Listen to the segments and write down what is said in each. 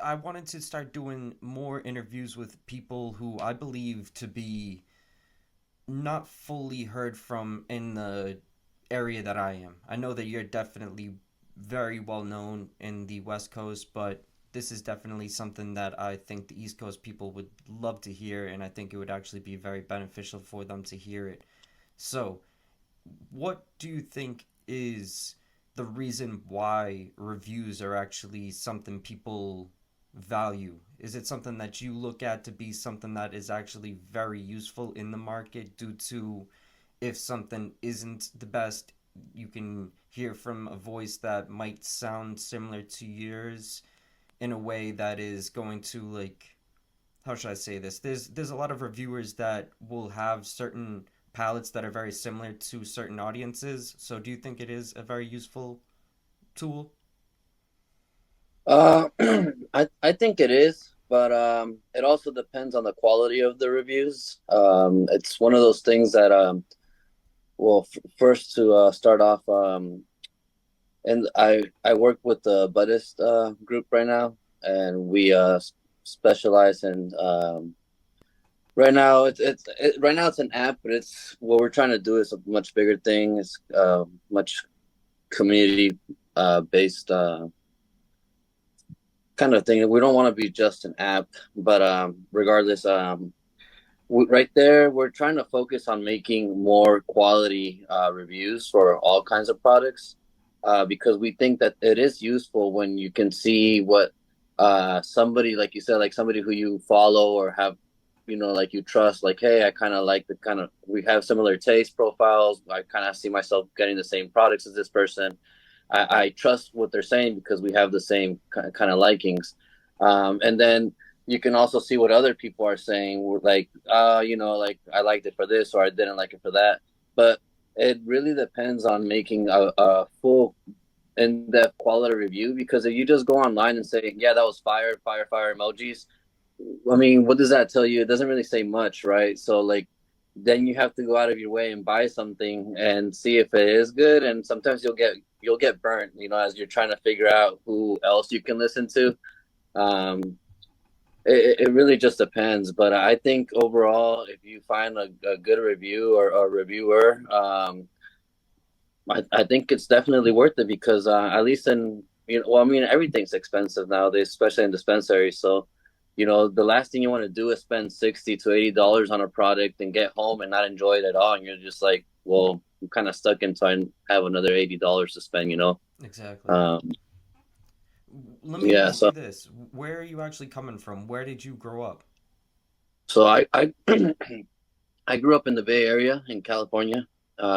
I wanted to start doing more interviews with people who I believe to be not fully heard from in the area that I am. I know that you're definitely very well known in the West Coast, but this is definitely something that I think the East Coast people would love to hear, and I think it would actually be very beneficial for them to hear it. So, what do you think is the reason why reviews are actually something people value? Is it something that you look at to be something that is actually very useful in the market due to if something isn't the best, you can hear from a voice that might sound similar to yours in a way that is going to like how should I say this? There's a lot of reviewers that will have certain palettes that are very similar to certain audiences. So do you think it is a very useful tool? Uh, I think it is, but it also depends on the quality of the reviews. It's one of those things that well, first to start off, and I work with the Buddhist group right now, and we specialize in right now. Right now it's an app, but it's what we're trying to do is a much bigger thing. It's much community based kind of thing. We don't want to be just an app, but regardless, right there, we're trying to focus on making more quality reviews for all kinds of products because we think that it is useful when you can see what somebody, like you said, like somebody who you follow or have, like you trust, like, hey, I kind of like the kind of, we have similar taste profiles. I kind of see myself getting the same products as this person. I trust what they're saying because we have the same kind of likings. And then you can also see what other people are saying, like, like I liked it for this or I didn't like it for that. But it really depends on making a full in-depth quality review because if you just go online and say, yeah, that was fire, fire, fire emojis, I mean, what does that tell you? It doesn't really say much, right? So like then you have to go out of your way and buy something and see if it is good. And sometimes you'll get burnt, as you're trying to figure out who else you can listen to. Um, it really just depends, but I think overall, if you find a good review or a reviewer, I think it's definitely worth it because at least well, I mean, everything's expensive nowadays, especially in dispensaries. So, the last thing you want to do is spend $60 to $80 on a product and get home and not enjoy it at all, and you're just like, well, I'm kind of stuck until I have another $80 to spend. Exactly. Um, Let me yeah, ask so you this. Where are you actually coming from? Where did you grow up? so I I grew up in the Bay Area in California.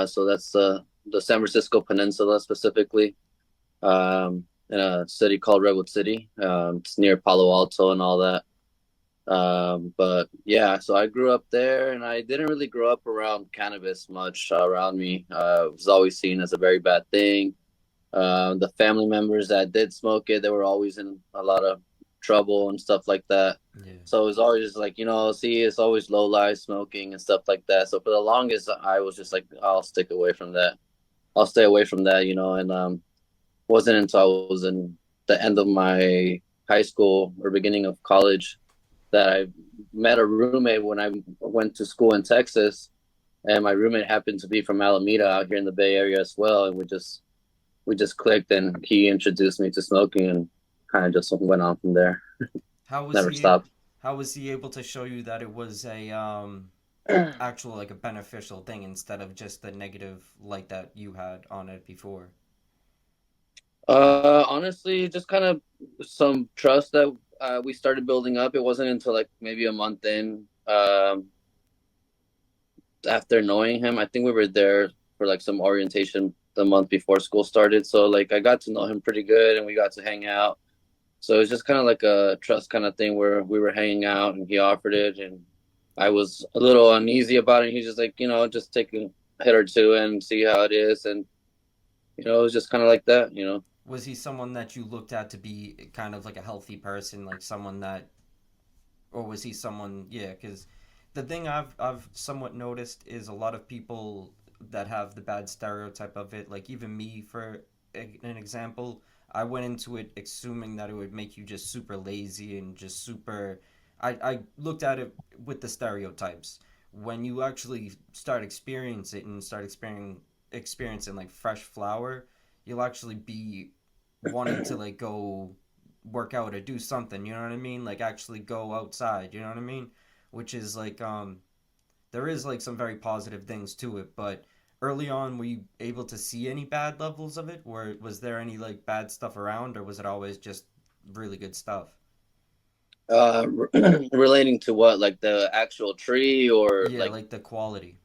So that's the San Francisco Peninsula specifically, in a city called Redwood City. It's near Palo Alto and all that. But yeah, so I grew up there and I didn't really grow up around cannabis much around me. It was always seen as a very bad thing. The family members that did smoke it, they were always in a lot of trouble and stuff like that. Yeah. So it was always like, see, it's always low life smoking and stuff like that. So for the longest, I was just like, I'll stick away from that. I'll stay away from that, and wasn't until I was in the end of my high school or beginning of college that I met a roommate when I went to school in Texas, and my roommate happened to be from Alameda out here in the Bay Area as well, and we just clicked and he introduced me to smoking and kind of just went on from there. How was Never he able stopped. how was he able to show you that it was a actual like a beneficial thing instead of just the negative light that you had on it before? Honestly, just kind of some trust that we started building up. It wasn't until like maybe a month in, after knowing him. I think we were there for like some orientation the month before school started. So like I got to know him pretty good and we got to hang out. So it's just kind of like a trust kind of thing where we were hanging out and he offered it and I was a little uneasy about it. He's just like, just take a hit or two and see how it is. And, it was just kind of like that. Was he someone that you looked at to be kind of like a healthy person, like someone that, or was he someone? Yeah, because the thing I've somewhat noticed is a lot of people that have the bad stereotype of it. Like even me, for an example, I went into it assuming that it would make you just super lazy and just super. I looked at it with the stereotypes. When you actually start experience it and start experiencing like fresh flower, you'll actually be wanting to like go work out or do something. You know what I mean? Like actually go outside. You know what I mean? Which is like there is like some very positive things to it, but early on were you able to see any bad levels of it? Or was there any like bad stuff around, or was it always just really good stuff? Relating to what, like the actual tree or Yeah, like? like the quality.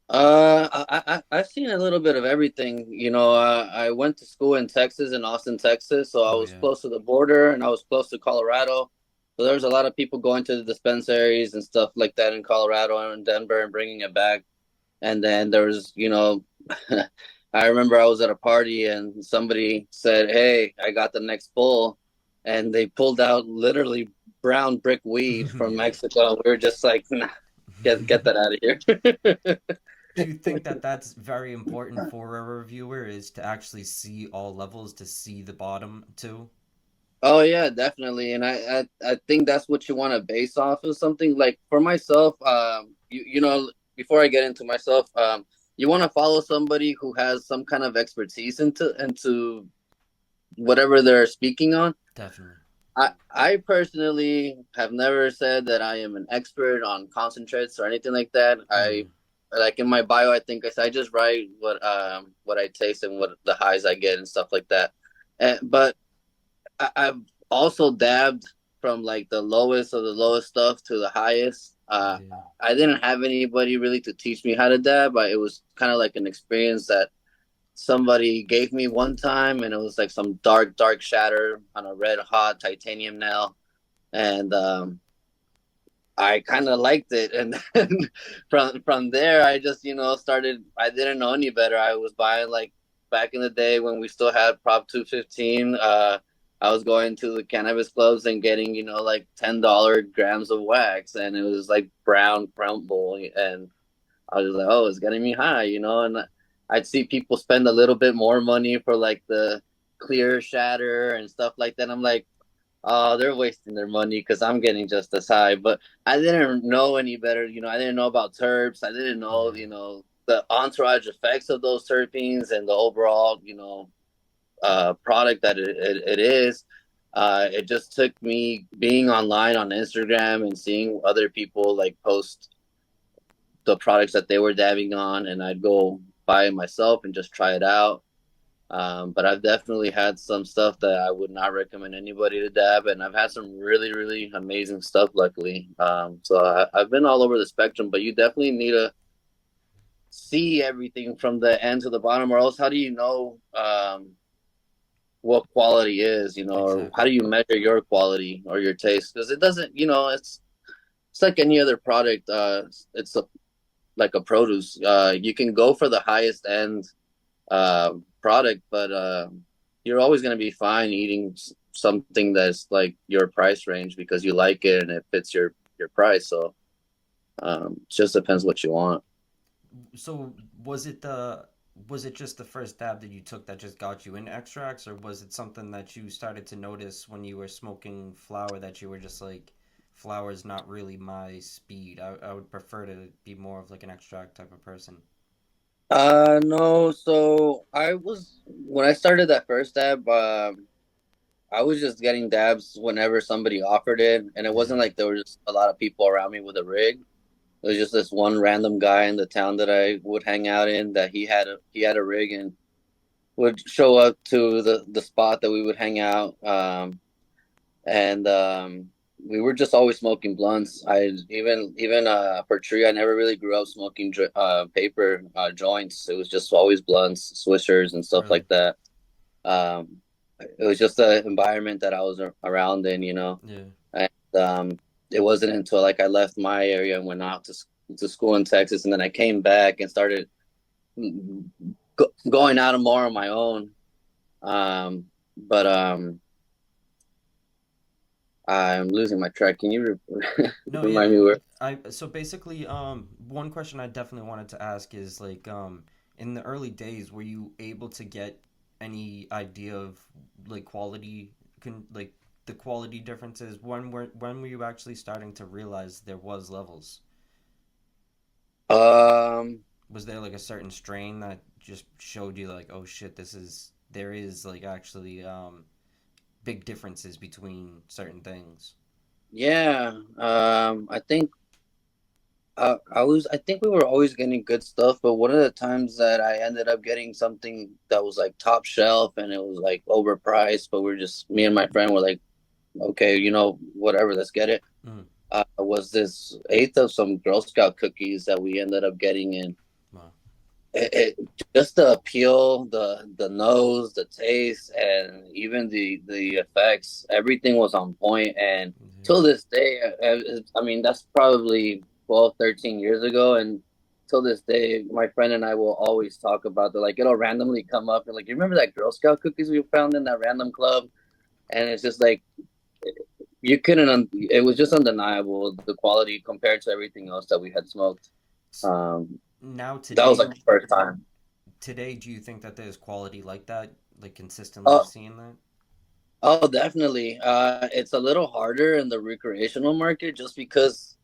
I've seen a little bit of everything. I went to school in Texas, in Austin, Texas, so I Oh was yeah. close to the border and I was close to Colorado. So there was a lot of people going to the dispensaries and stuff like that in Colorado and Denver and bringing it back. And then there was, I remember I was at a party and somebody said, "Hey, I got the next pull," and they pulled out literally brown brick weed from Mexico. We were just like, nah, get that out of here. Do you think that that's very important for a reviewer is to actually see all levels, to see the bottom too? Oh yeah, definitely. And I think that's what you want to base off of something. Like for myself, before I get into myself, you want to follow somebody who has some kind of expertise into whatever they're speaking on. Definitely. I personally have never said that I am an expert on concentrates or anything like that. I Mm, like in my bio, I think I said I just write what I taste and what the highs I get and stuff like that. But I've also dabbed from like the lowest of the lowest stuff to the highest. yeah. I didn't have anybody really to teach me how to dab, but it was kind of like an experience that somebody gave me one time, and it was like some dark shatter on a red hot titanium nail, and I kind of liked it, and then from there, I just started. I didn't know any better. I was buying like back in the day when we still had Prop 215. I was going to the cannabis clubs and getting like $10 grams of wax, and it was like brown crumble, and I was like, oh, it's getting me high, and I'd see people spend a little bit more money for like the clear shatter and stuff like that. I'm like, oh, they're wasting their money because I'm getting just as high. But I didn't know any better. I didn't know about terps. I didn't know, Yeah. the entourage effects of those terpenes and the overall, product that it is. It just took me being online on Instagram and seeing other people like post the products that they were dabbing on, and I'd go buy it myself and just try it out. But I've definitely had some stuff that I would not recommend anybody to dab, and I've had some really, really amazing stuff, luckily. So I've been all over the spectrum, but you definitely need to see everything from the end to the bottom, or else how do you know what quality is, or how Exactly. do you measure your quality or your taste? Because it doesn't, it's like any other product. It's like a produce. You can go for the highest end product, but you're always going to be fine eating something that's like your price range because you like it and it fits your price. So it just depends what you want. So was it just the first dab that you took that just got you into extracts, or was it something that you started to notice when you were smoking flower that you were just like, flower is not really my speed. I would prefer to be more of like an extract type of person. No, so I was when I started that first dab, I was just getting dabs whenever somebody offered it, and it Yeah. wasn't like there was just a lot of people around me with a rig. It was just this one random guy in the town that I would hang out in that he had a rig and would show up to the spot that we would hang out. And we were just always smoking blunts. I even for tree, I never really grew up smoking paper joints. It was just always blunts, swishers, and stuff Really? like that. Um, it was just the environment that I was around in. Yeah. And it wasn't until like I left my area and went out to school in Texas, and then I came back and started going out more on my own. But I'm losing my track. Can you No, remind yeah. me where? I so basically one question I definitely wanted to ask is like in the early days were you able to get any idea of like quality like the quality differences? When were you actually starting to realize there was levels? Um, Was there like a certain strain that just showed you like, oh shit, there is like actually big differences between certain things? yeah. I think we were always getting good stuff, but one of the times that I ended up getting something that was like top shelf and it was like overpriced, but we're just me and my friend were like, okay, whatever, let's get it. Mm. Was this eighth of some Girl Scout cookies that we ended up getting in. Wow. Just the appeal, the nose, the taste, and even the effects, everything was on point. And till Yeah. this day, I mean, that's probably 12, 13 years ago, and till this day, my friend and I will always talk about the like it'll randomly come up and like, you remember that Girl Scout cookies we found in that random club? And it's just like you couldn't. It was just undeniable the quality compared to everything else that we had smoked. S- Um, Now that was like today, the first time. do you think that there's quality like that, like consistently Oh, seeing that? oh, definitely. It's a little harder in the recreational market just because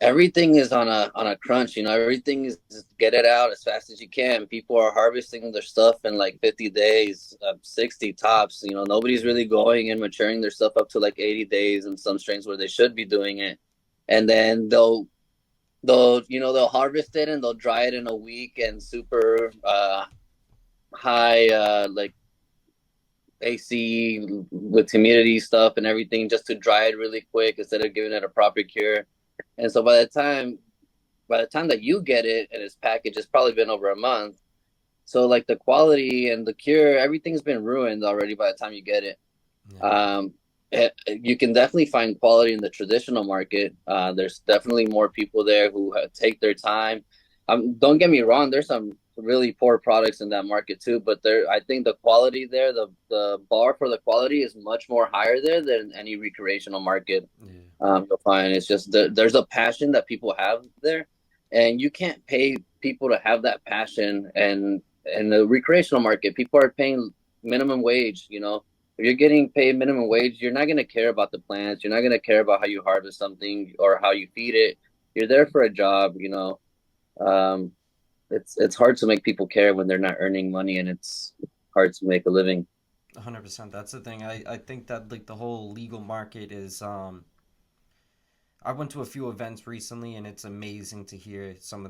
everything is on a crunch. Everything is just get it out as fast as you can. People are harvesting their stuff in like 50 days, 60 tops. Nobody's Yeah. really going and maturing their stuff up to like 80 days in some strains where they should be doing it. And then they'll harvest it and they'll dry it in a week and super high like AC with humidity stuff and everything just to dry it really quick instead of giving it a proper cure. And so by the time that you get it and it's packaged, it's probably been over a month. So like the quality and the cure, everything's been ruined already by the time you get it. Yeah. Um, you can definitely find quality in the traditional market. There's definitely more people there who take their time. Don't get me wrong, there's some really poor products in that market too, but I think the quality there, the bar for the quality is much more higher there than any recreational market. Yeah. You'll find it's just there's a passion that people have there, and you can't pay people to have that passion. And in the recreational market, people are paying minimum wage. If you're getting paid minimum wage, you're not going to care about the plants. You're not going to care about how you harvest something or how you feed it. You're there for a job. Um, it's hard to make people care when they're not earning money, and it's hard to make a living. 100%. That's the thing. I think that like the whole legal market is I went to a few events recently and it's amazing to hear some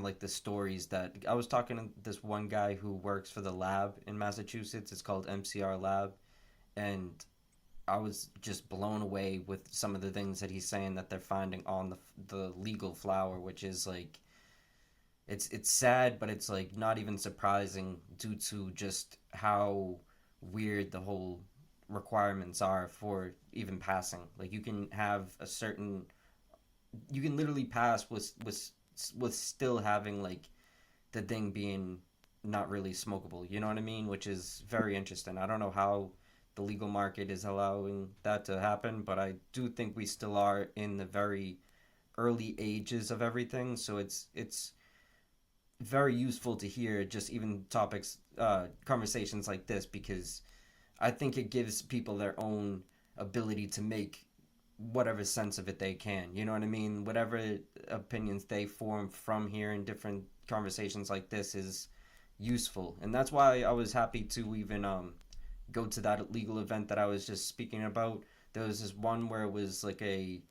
like the stories that I was talking to this one guy who works for the lab in Massachusetts. It's called MCR Lab, and I was just blown away with some of the things that he's saying that they're finding on the legal flower, which is like it's sad, but it's like not even surprising due to just how weird the whole requirements are for even passing. Like you can literally pass with still having like the thing being not really smokable. You know what I mean? Which is very interesting. I don't know how the legal market is allowing that to happen, but I do think we still are in the very early ages of everything. So it's very useful to hear just even conversations like this, because I think it gives people their own ability to make whatever sense of it they can. You know what I mean? Whatever opinions they form from here in different conversations like this is useful. And that's why I was happy to even go to that legal event that I was just speaking about. There was this one where it was like a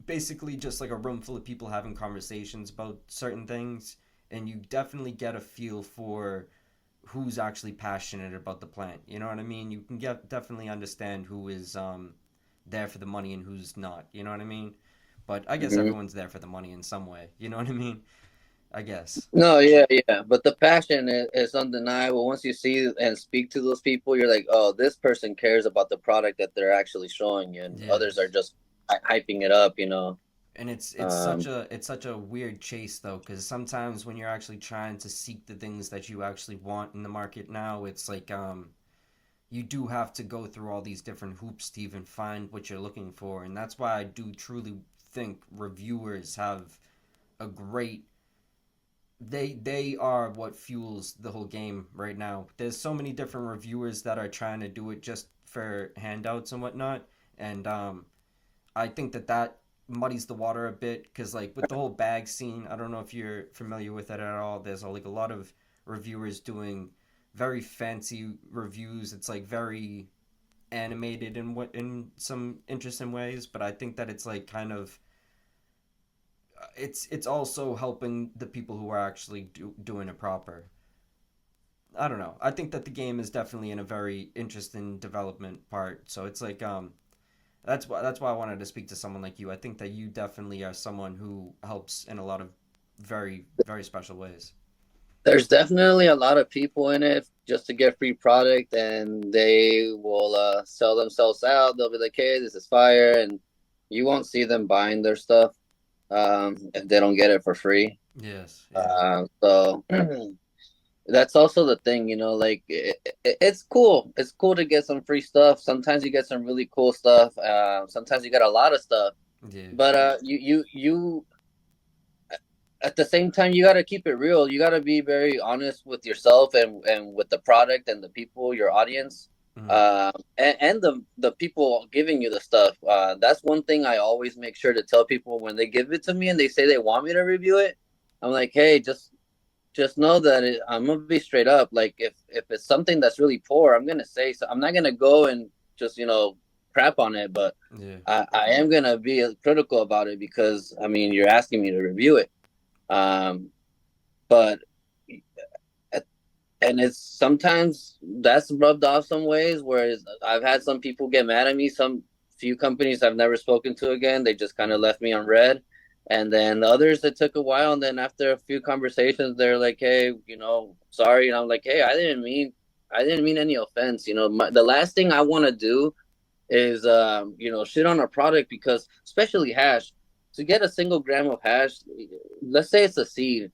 basically just like a room full of people having conversations about certain things, and you definitely get a feel for who's actually passionate about the plant. You know what I mean? You can get definitely understand who is there for the money and who's not. You know what I mean? But I guess Mm-hmm. everyone's there for the money in some way. You know what I mean? I guess. No, yeah, yeah, but the passion is undeniable. Once you see and speak to those people, you're like, oh, this person cares about the product that they're actually showing you, and others are Yes. just hyping it up. And it's such Um, a weird chase though, because sometimes when you're actually trying to seek the things that you actually want in the market now, it's like you do have to go through all these different hoops to even find what you're looking for. And that's why I do truly think reviewers have a great they are what fuels the whole game right now. There's so many different reviewers that are trying to do it just for handouts and whatnot, and I think that that muddies the water a bit because like with the whole bag scene, I don't know if you're familiar with it at all. There's like a lot of reviewers doing very fancy reviews. It's like very animated in what in some interesting ways, but I think that it's like kind of it's also helping the people who are actually doing it proper. I don't know. I think that the game is definitely in a very interesting development part. So it's like that's why I wanted to speak to someone like you. I think that you definitely are someone who helps in a lot of very special ways. There's definitely a lot of people in it just to get free product, and they will sell themselves out. They'll be like, "Hey, this is fire," and you won't see them buying their stuff if they don't get it for free. Yes. Yeah. So that's also the thing, like it's cool. It's cool to get some free stuff. Sometimes you get some really cool stuff. Sometimes you get a lot of stuff, Yeah. but you at the same time you got to keep it real. You got to be very honest with yourself and with the product and the people, your audience, Mm. and the people giving you the stuff. That's one thing I always make sure to tell people when they give it to me and they say they want me to review it. I'm like, hey, just know that I'm gonna be straight up. Like if it's something that's really poor, I'm gonna say so. I'm not gonna go and just crap on it, but Yeah. I am gonna be critical about it because I mean you're asking me to review it. Um, but and it's sometimes that's rubbed off some ways. Whereas I've had some people get mad at me. Some few companies I've never spoken to again. They just kind of Mm. left me on red. And then others, it took a while. And then after a few conversations, they're like, "Hey, sorry." And I'm like, "Hey, I didn't mean any offense. The last thing I want to do is, shit on a product because, especially hash, to get a single gram of hash, let's say it's a seed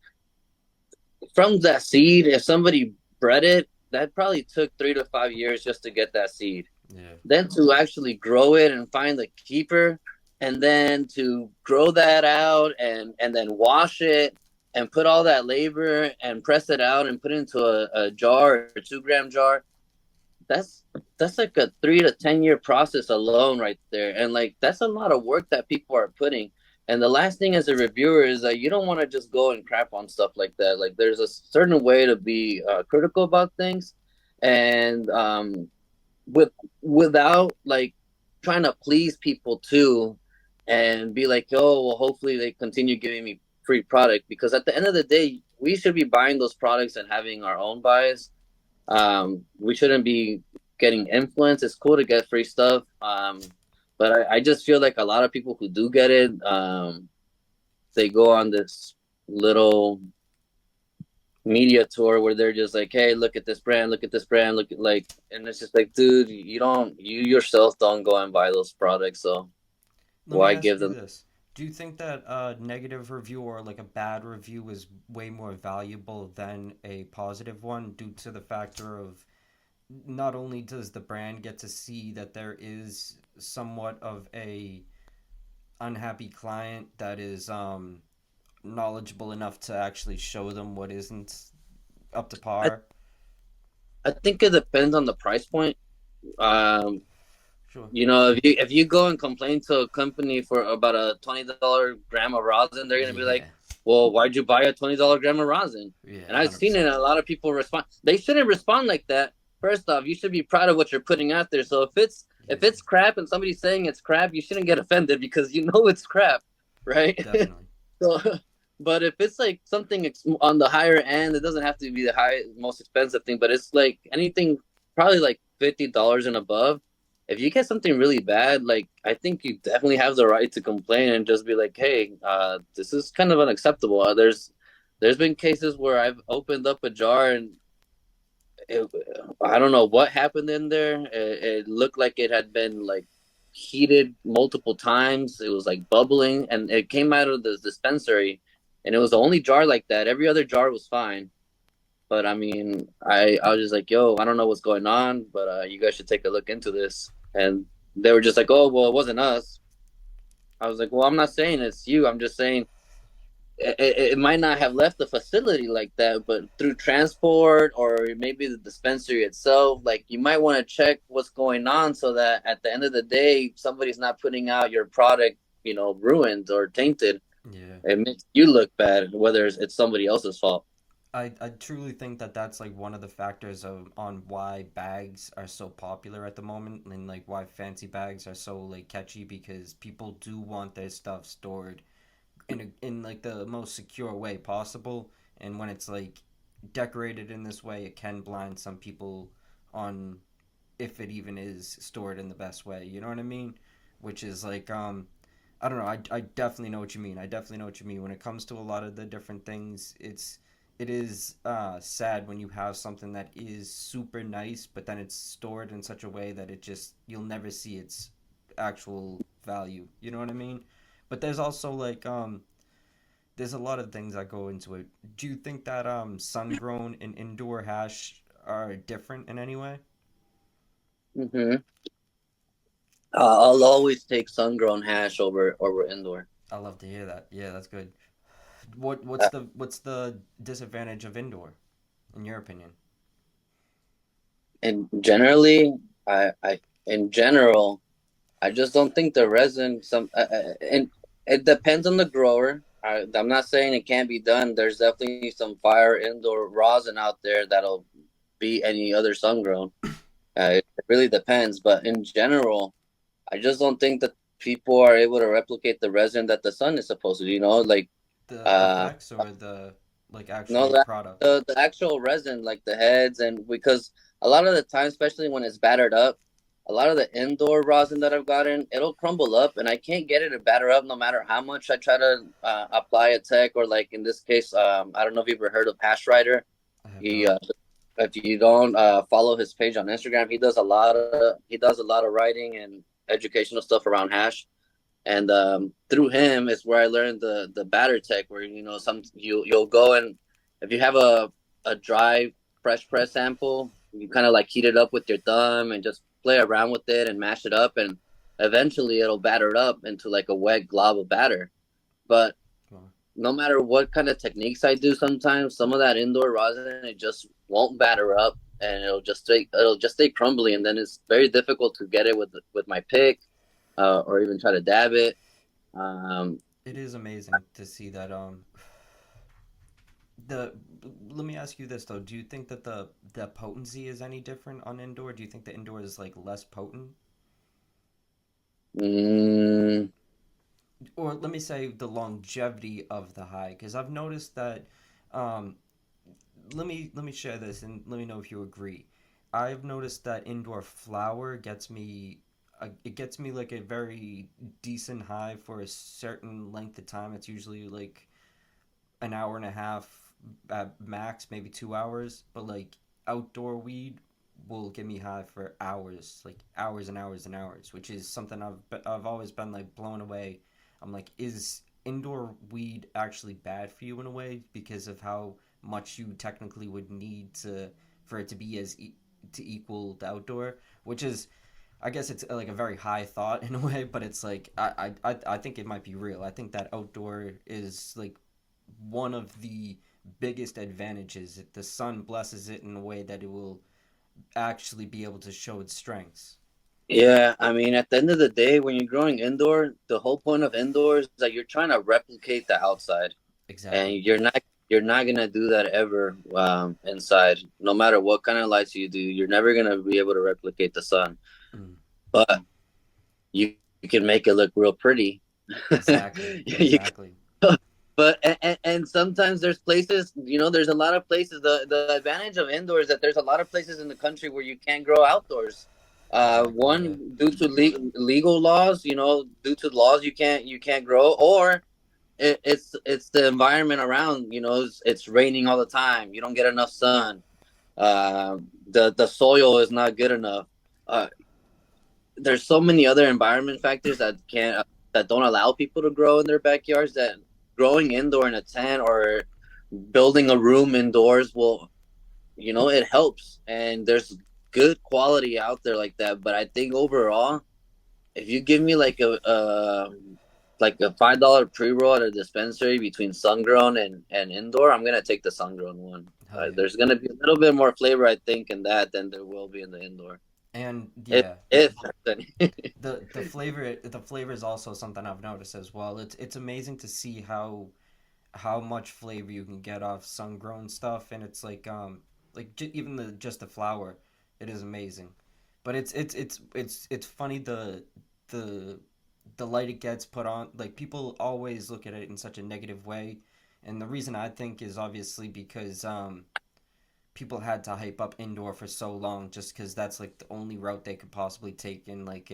from that seed, if somebody bred it, that probably took 3 to 5 years just to get that seed. Yeah. Then to actually grow it and find the keeper, and then to grow that out and then wash it and put all that labor and press it out and put it into a jar, a 2 gram jar. That's that's like a 3 to 10 year process alone right there, and like that's a lot of work that people are putting. And the last thing as a reviewer is that you don't want to just go and crap on stuff like that. Like there's a certain way to be critical about things, and with without like trying to please people too, and be like, oh, well, hopefully they continue giving me free product because at the end of the day, we should be buying those products and having our own bias. We shouldn't be getting influence. It's cool to get free stuff. But I just feel like a lot of people who do get it, they go on this little media tour where they're just like, hey, look at this brand, look at this brand, look at like, and it's just like, dude, you yourself don't go and buy those products. So Let me why ask give you them? this. Do you think that a negative review or like a bad review is way more valuable than a positive one due to the factor of not only does the brand get to see that there is somewhat of a unhappy client that is knowledgeable enough to actually show them what isn't up to I, par? I think it depends on the price point. Um, Sure. if you go and complain to a company for about a $20 gram of rosin, they're gonna be like, Yeah. "Well, why'd you buy a $20 gram of rosin?" Yeah, And I've seen it. 100%. And a lot of people respond. They shouldn't respond like that. First off, you should be proud of what you're putting out there. So if Yeah, it's crap and somebody's saying it's crap, you shouldn't get offended because you know it's crap, right? definitely. So, but if it's like something on the higher end, it doesn't have to be the most expensive thing, but it's like anything probably like $50 and above. If you get something really bad, like I think you definitely have the right to complain and just be like, "Hey, this is kind of unacceptable." There's been cases where I've opened up a jar and it, I don't know what happened in there. It looked like it had been like heated multiple times. It was like bubbling, and it came out of the dispensary, and it was the only jar like that. Every other jar was fine. But I mean, I was just like, yo, I don't know what's going on, but you guys should take a look into this. And they were just like, oh, well, it wasn't us. I was like, well, I'm not saying it's you. I'm just saying it might not have left the facility like that, but through transport or maybe the dispensary itself, like you might want to check what's going on so that at the end of the day, somebody's not putting out your product, ruined or tainted. Yeah. It makes you look bad, whether it's somebody else's fault. I truly think that that's like one of the factors of on why bags are so popular at the moment, and like why fancy bags are so like catchy, because people do want their stuff stored in like the most secure way possible. And when it's like decorated in this way, it can blind some people on if it even is stored in the best way. You know what I mean? Which is like I don't know. I definitely know what you mean. I definitely know what you mean. When it comes to a lot of the different things, it is sad when you have something that is super nice, but then it's stored in such a way that it just you'll never see its actual value. You know what I mean? But there's also like there's a lot of things that go into it. Do you think that sun grown and indoor hash are different in any way? Hmm. I'll always take sun-grown hash over indoor. I love to hear that. Yeah, that's good. Uh, What's the disadvantage of indoor, in your opinion? and generally, I in general, I just don't think the resin and it depends on the grower. I'm not saying it can't be done. There's definitely some fire indoor rosin out there that'll beat any other sun grown. It really depends, but in general, I just don't think that people are able to replicate the resin that the sun is supposed to. Like The uh, effects or the like no, actual product? the actual resin, like the heads, and because a lot of the time, especially when it's battered up, a lot of the indoor rosin that I've gotten, it'll crumble up, and I can't get it to batter up no matter how much I try to apply a tech, or like in this case, I don't know if you've ever heard of Hash Rider. I have He, not. if you don't follow his page on Instagram, he does a lot of writing and educational stuff around hash, and through him is where I learned the batter tech, where you'll go, and if you have a dry fresh press sample, you kind of like heat it up with your thumb and just play around with it and mash it up, and eventually it'll batter it up into like a wet glob of batter. But Well, no matter what kind of techniques I do, sometimes some of that indoor rosin it just won't batter up, and it'll just stay crumbly, and then it's very difficult to get it with my pick, or even try to dab it. um, it is amazing to see that the let me ask you this though. Do you think that the potency is any different on indoor? Do you think the indoor is like less potent? mm, Or let me say the longevity of the high, because I've noticed that um, let me share this and let me know if you agree. I've noticed that indoor flower gets me it gets me like a very decent high for a certain length of time. It's usually like an hour and a half at max, maybe 2 hours. But like outdoor weed will get me high for hours, like hours and hours and hours, which is something I've always been like blown away. I'm like, is indoor weed actually bad for you in a way because of how much you technically would need to for it to be to equal the outdoor, which is I guess it's like a very high thought in a way, but it's like I think it might be real. I think that outdoor is like one of the biggest advantages. The sun blesses it in a way that it will actually be able to show its strengths. yeah, I mean, at the end of the day, when you're growing indoor, the whole point of indoors is that you're trying to replicate the outside, and Exactly. you're not gonna do that ever inside. No matter what kind of lights you do, you're never gonna be able to replicate the sun. Mm, But you can make it look real pretty. exactly. you Exactly. But and sometimes there's places, there's a lot of places. The advantage of indoors is that there's a lot of places in the country where you can't grow outdoors. Exactly. Yeah. One, due to legal laws, due to laws you can't grow, or it's the environment around. It's raining all the time. You don't get enough sun. The soil is not good enough. Uh, there's so many other environment factors that don't allow people to grow in their backyards, that growing indoor in a tent or building a room indoors will, it helps, and there's good quality out there like that. But I think overall, if you give me like like a $5 pre roll at a dispensary between sun grown and indoor, I'm gonna take the sun grown one. Hell yeah. There's gonna be a little bit more flavor, I think, in that than there will be in the indoor. And If yeah, if there's any. the flavor is also something I've noticed as well. It's amazing to see how much flavor you can get off sun grown stuff, and it's even the just the flour, it is amazing. But it's funny the the light it gets put on. Like people always look at it in such a negative way, and the reason I think is obviously because people had to hype up indoor for so long just because that's like the only route they could possibly take in like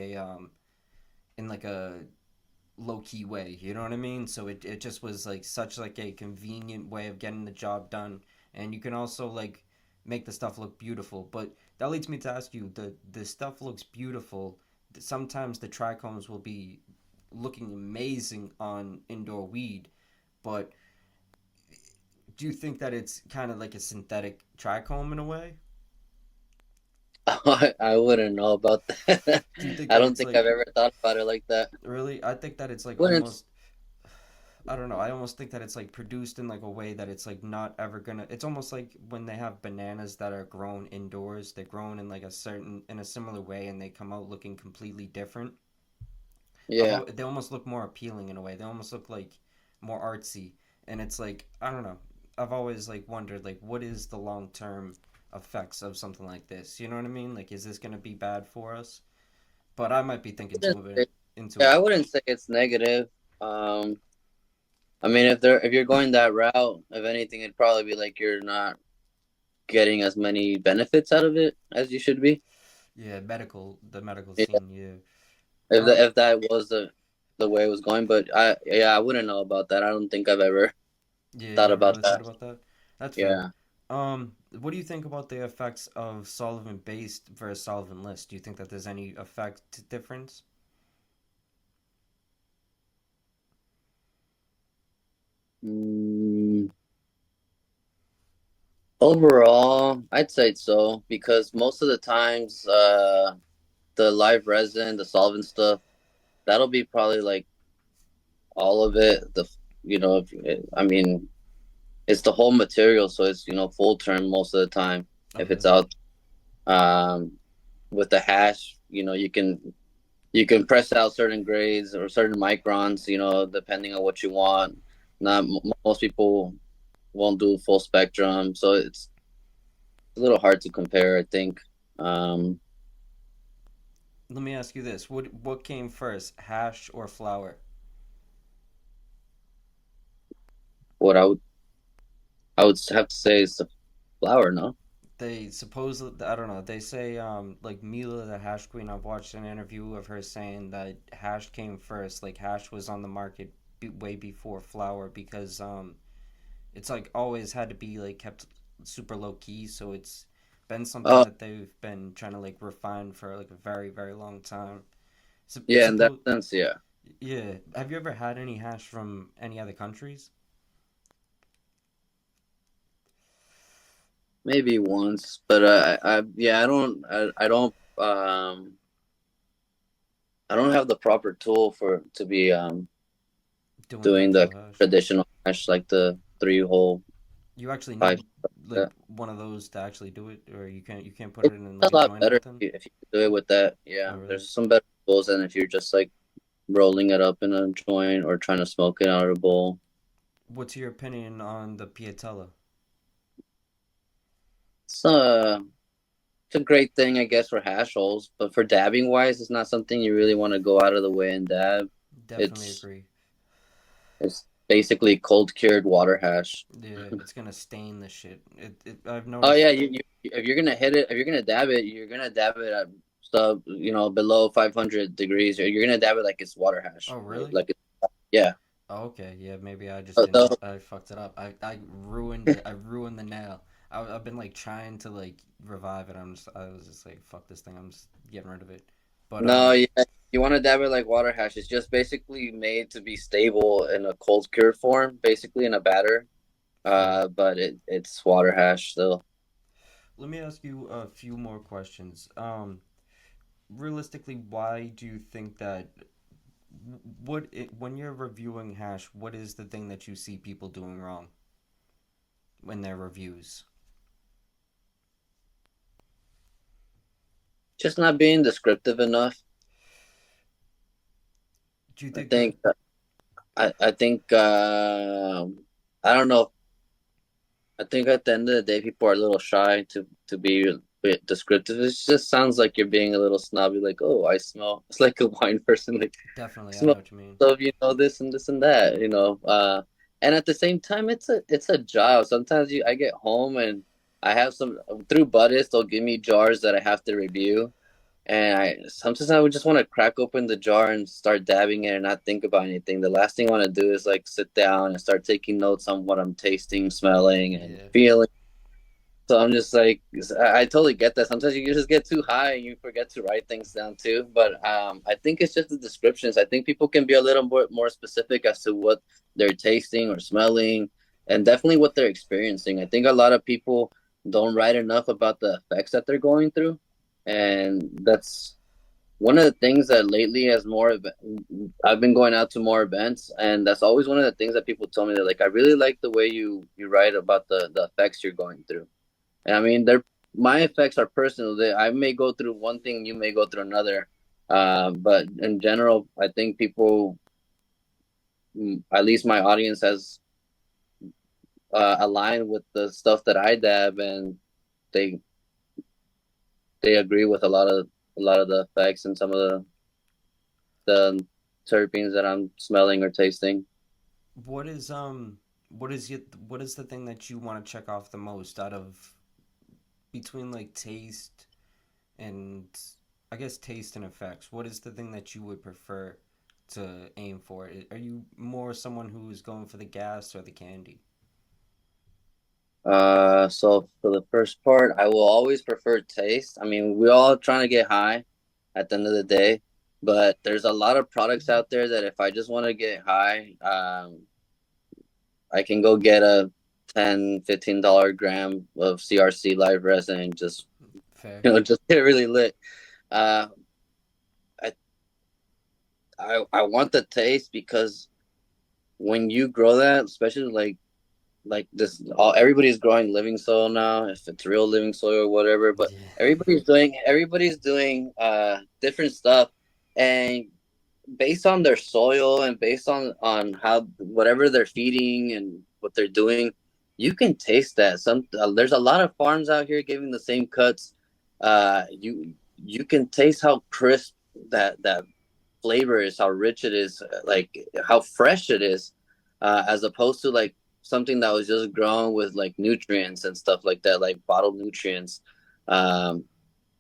a low key way. You know what I mean? So it just was like such like a convenient way of getting the job done, and you can also like make the stuff look beautiful. But that leads me to ask you: the stuff looks beautiful. Sometimes the trichomes will be looking amazing on indoor weed, but do you think that it's kind of like a synthetic trichome in a way? I wouldn't know about that. Do you think I that don't it's think I've like ever thought about it like that. really? I think that it's like Wouldn't. almost I don't know. I almost think that it's like produced in like a way that it's like not ever gonna. It's almost like when they have bananas that are grown indoors. They're grown in like in a similar way, and they come out looking completely different. Yeah. They almost look more appealing in a way. They almost look like more artsy, and it's like I don't know. I've always like wondered like what is the long term effects of something like this. You know what I mean? Like, is this gonna be bad for us? But I might be thinking too Wouldn't of say- it into Yeah, I it. wouldn't say it's negative. Um, I mean, if you're going that route, if anything, it'd probably be like you're not getting as many benefits out of it as you should be. Yeah, the medical Yeah, scene. Yeah. Um. if that was the way it was going, but I wouldn't know about that. I don't think I've ever Yeah, you thought never about really thought that. about that. That's fair. Yeah. What do you think about the effects of solvent based versus solventless? Do you think that there's any effect difference? Mm, overall, I'd say so because most of the times, the live resin, the solvent stuff, that'll be probably like all of it. I mean, it's the whole material, so it's full term most of the time Oh, if it's really? out. Um, with the hash, you can press out certain grades or certain microns, depending on what you want. Not most people won't do full spectrum, so it's a little hard to compare, I think. Um, Let me ask you this: what came first, hash or flour? what I would have to say is the flour, no? They suppose I don't know. They say like Mila the hash queen. I've watched an interview of her saying that hash came first. Like hash was on the market way before flour because it's like always had to be like kept super low key, so it's been something Oh, that they've been trying to like refine for like a very long time. yeah, in that Suppose sense, yeah. yeah. Have you ever had any hash from any other countries? Maybe once, but yeah, I don't have the proper tool for to be Doing the doing the actual hash. traditional hash like the three hole You actually pipe. need like That. one of those to actually do it, or you can't put It's it in a like a lot joint or better nothing. if you do it with that. Oh Yeah, really? there's some better tools than if you're just like rolling it up in a joint or trying to smoke it out of a bowl. What's your opinion on the Piatella? It's uh, it's a great thing, I guess, for hash holes, but for dabbing wise, it's not something you really want to go out of the way and dab. Definitely It's agree. it's basically cold cured water hash. Yeah, it's gonna stain the shit. I've Oh noticed. yeah, if you're gonna hit it, if you're gonna dab it, you're gonna dab it at below 500 degrees, or you're gonna dab it like it's water hash, Oh really? yeah. Oh, okay, yeah, maybe I just So, didn't. so- I fucked it up. I ruined it. I ruined the nail. I've been like trying to like revive it. I was just like fuck this thing. I'm just getting rid of it. But no, yeah, you want to dab it like water hash. It's just basically made to be stable in a cold cured form, basically in a batter. fair. But it's water hash still. Let me ask you a few more questions. Realistically, why do you think that When you're reviewing hash, what is the thing that you see people doing wrong in their reviews? Just not being descriptive enough. Do you I think that? think I think I don't know. I think at the end of the day, people are a little shy to be a bit descriptive. It just sounds like you're being a little snobby, like, oh, I smell. It's like a wine person, like, Definitely, I I know smell what you mean. stuff, this and this and that, And at the same time, it's a job. Sometimes I get home and I have some through Buddhist, they'll give me jars that I have to review. And sometimes I would just want to crack open the jar and start dabbing it and not think about anything. The last thing I want to do is like sit down and start taking notes on what I'm tasting, smelling, and Yeah. feeling. So I'm just like, I totally get that. Sometimes you just get too high and you forget to write things down too. But I think it's just the descriptions. I think people can be a little more specific as to what they're tasting or smelling, and definitely what they're experiencing. I think a lot of people don't write enough about the effects that they're going through, and that's one of the things that lately has I've been going out to more events, and that's always one of the things that people tell me. They're like, I really like the way you write about the effects you're going through. And I mean, they're my effects are personal. I may go through one thing, you may go through another. But in general, I think people, at least my audience, has aligned with the stuff that I dab, and they they agree with a lot of the effects and some of the terpenes that I'm smelling or tasting. What is what is you what is the thing that you want to check off the most out of between like taste and I guess taste and effects? What is the thing that you would prefer to aim for? Are you more someone who's going for the gas or the candy? So for the first part, I will always prefer taste. I mean, we're all trying to get high at the end of the day, but there's a lot of products out there that if I just want to get high, I can go get a $10, $15 gram of CRC live resin and just, Fair. just get really lit. Uh, I, I want the taste because when you grow that, especially like this all everybody's growing living soil now, if it's real living soil or whatever, but Yeah. everybody's doing different stuff, and based on their soil and based on how whatever they're feeding and what they're doing, you can taste that there's a lot of farms out here giving the same cuts. You can taste how crisp that flavor is, how rich it is, like how fresh it is, as opposed to like something that was just grown with like nutrients and stuff like that, like bottled nutrients. Um,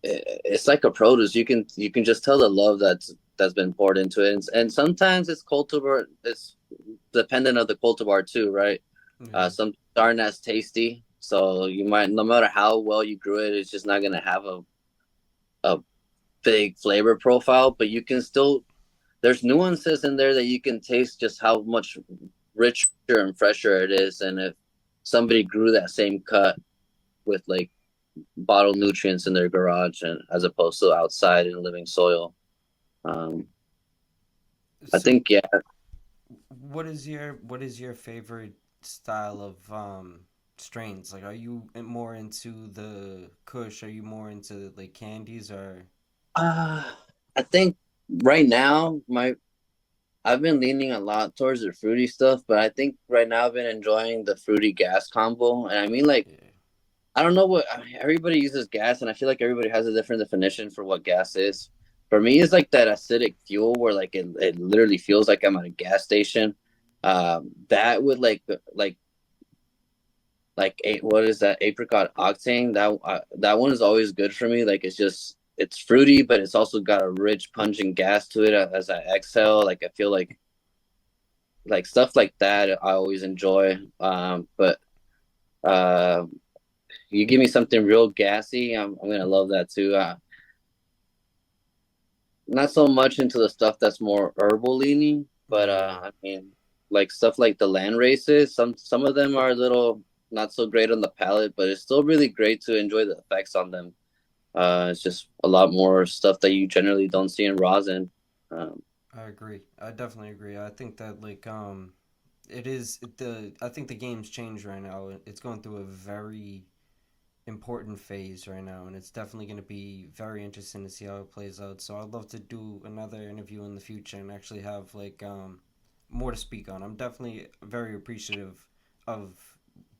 it's like a produce. You can just tell the love that's been poured into it, and sometimes it's cultivar. It's dependent of the cultivar too, right? Yeah. Some aren't as tasty, so you might, no matter how well you grew it, it's just not gonna have a big flavor profile. But you can still there's nuances in there that you can taste just how much richer and fresher it is, and if somebody grew that same cut with like bottled nutrients in their garage and as opposed to outside in living soil. Um, I So think, yeah. what is your favorite style of strains? Like, are you more into the Kush? Are you more into like candies or? uh, I think right now my I've been leaning a lot towards the fruity stuff, but I think right now I've been enjoying the fruity gas combo. And I mean, like, Yeah. I don't know what everybody uses gas, and I feel like everybody has a different definition for what gas is. For me, it's like that acidic fuel where like it literally feels like I'm at a gas station. That with what is that, apricot octane? That one is always good for me. Like it's fruity, but it's also got a rich pungent gas to it as I exhale. Like I feel like stuff like that I always enjoy. But uh, you give me something real gassy, I'm gonna love that too. Not so much into the stuff that's more herbal leaning, but Yeah. I mean, like stuff like the land races. Some of them are a little not so great on the palate, but it's still really great to enjoy the effects on them. It's just a lot more stuff that you generally don't see in rosin. Um, I agree. I definitely agree. I think that like it is the I think the game's changed right now. It's going through a very important phase right now, and it's definitely going to be very interesting to see how it plays out. So I'd love to do another interview in the future and actually have like more to speak on. I'm definitely very appreciative of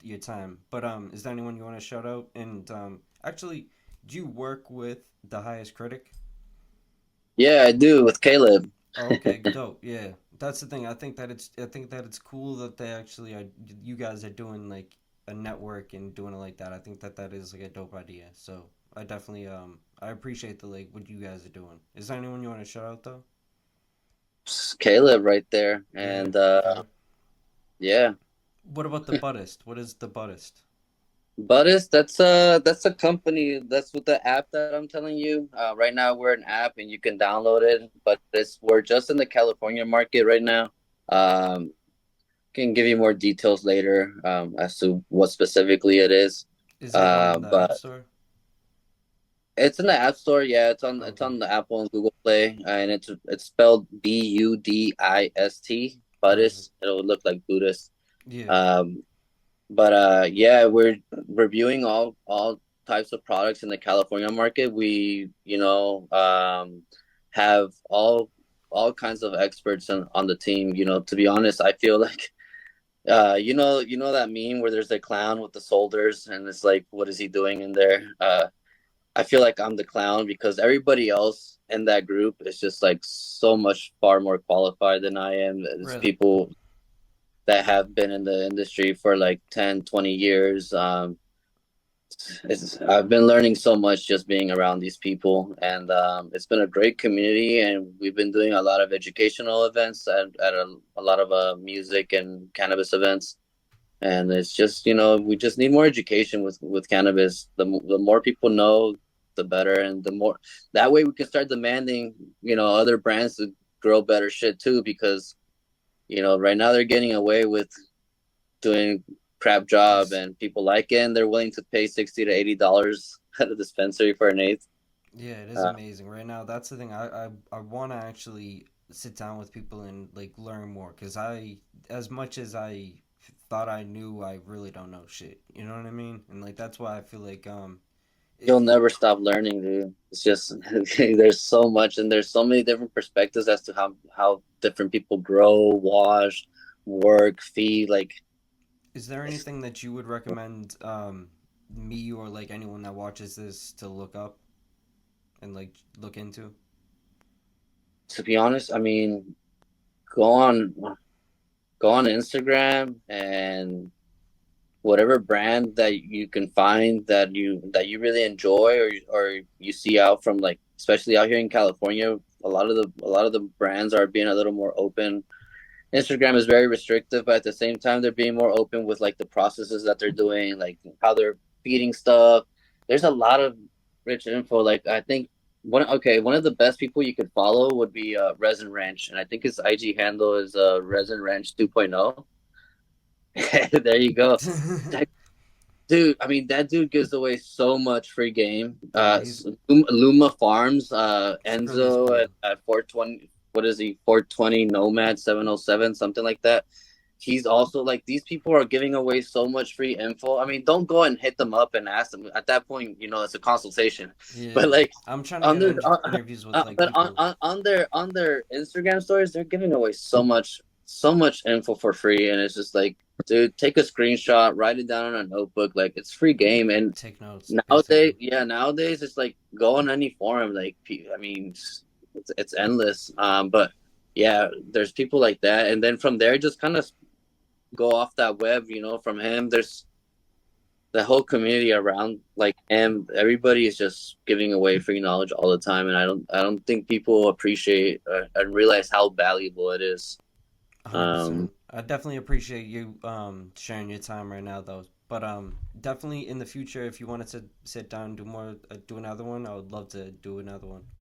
your time. But is there anyone you want to shout out? And actually, do you work with the highest critic? Yeah, I do with Caleb. Oh, okay, dope. Yeah, that's the thing. I think that it's cool that they actually are. You guys are doing like a network and doing it like that. I think that that is like a dope idea. So I definitely I appreciate the like what you guys are doing. Is there anyone you want to shout out though? Caleb right there. Yeah. And Okay. yeah. What about the Buddhist? What is the Buddhist? Buddhist, that's a company. That's what the app that I'm telling you. Right now we're an app and you can download it, but it's we're just in the California market right now. Um, can give you more details later as to what specifically it is. Is it on the App But Store? it's in the App Store. Yeah, it's Okay. on the Apple and Google Play, and it's spelled Budist. Perfect. Buddhist. It'll look like Buddhist. Yeah. Um, but yeah, we're reviewing all types of products in the California market. We have all kinds of experts on the team. To be honest, I feel like you know that meme where there's a clown with the soldiers and it's like, what is he doing in there? I feel like I'm the clown because everybody else in that group is just like so much far more qualified than I am. It's Really. people that have been in the industry for like 10, 20 years. I've been learning so much just being around these people, and it's been a great community. And we've been doing a lot of educational events at a lot of music and cannabis events. And it's just we just need more education with cannabis. The more people know, the better, and the more that way we can start demanding other brands to grow better shit too, because right now they're getting away with doing crap job Just and people like it and they're willing to pay $60 to $80 at a dispensary for an eighth. yeah, it is Uh, amazing. Right now, that's the thing. I want to actually sit down with people and like learn more because as much as I thought I knew, I really don't know shit. You know what I mean? And like that's why I feel like you'll it, never stop learning, dude. It's just there's so much and there's so many different perspectives as to how different people grow, wash, work, feed. Like, is there anything that you would recommend me or like anyone that watches this to look up and like look into? to be honest, I mean, go on go on Instagram and whatever brand that you can find that you really enjoy or you see out from, like, especially out here in California, a lot of the brands are being a little more open. Instagram is very restrictive, but at the same time they're being more open with like the processes that they're doing, like how they're feeding stuff. There's a lot of rich info. Like, I think one of the best people you could follow would be Resin Ranch, and I think his IG handle is Resin Ranch 2.0. There you go. Dude, I mean, that dude gives away so much free game. Yeah, he's Luma Farms, really is Enzo cool. at 420. What is he? 420 Nomad 707, something like that. He's also like, these people are giving away so much free info. I mean, don't go and hit them up and ask them. At that point, it's a consultation. But Yeah, like I'm trying to on get their interviews with like but people. on their Instagram stories, they're giving away so much info for free, and it's just like, dude, take a screenshot, write it down on a notebook. Like, it's free game. And Take notes, nowadays, basically. yeah, nowadays it's like, go on any forum. Like, I mean, it's endless. But yeah, there's people like that, and then from there, just kind of go off that web. From him, there's the whole community around like him. Everybody is just giving away free knowledge all the time, and I don't think people appreciate and realize how valuable it is. Um, 100%. I definitely appreciate you sharing your time right now though. But definitely in the future if you wanted to sit down and do another one, I would love to do another one.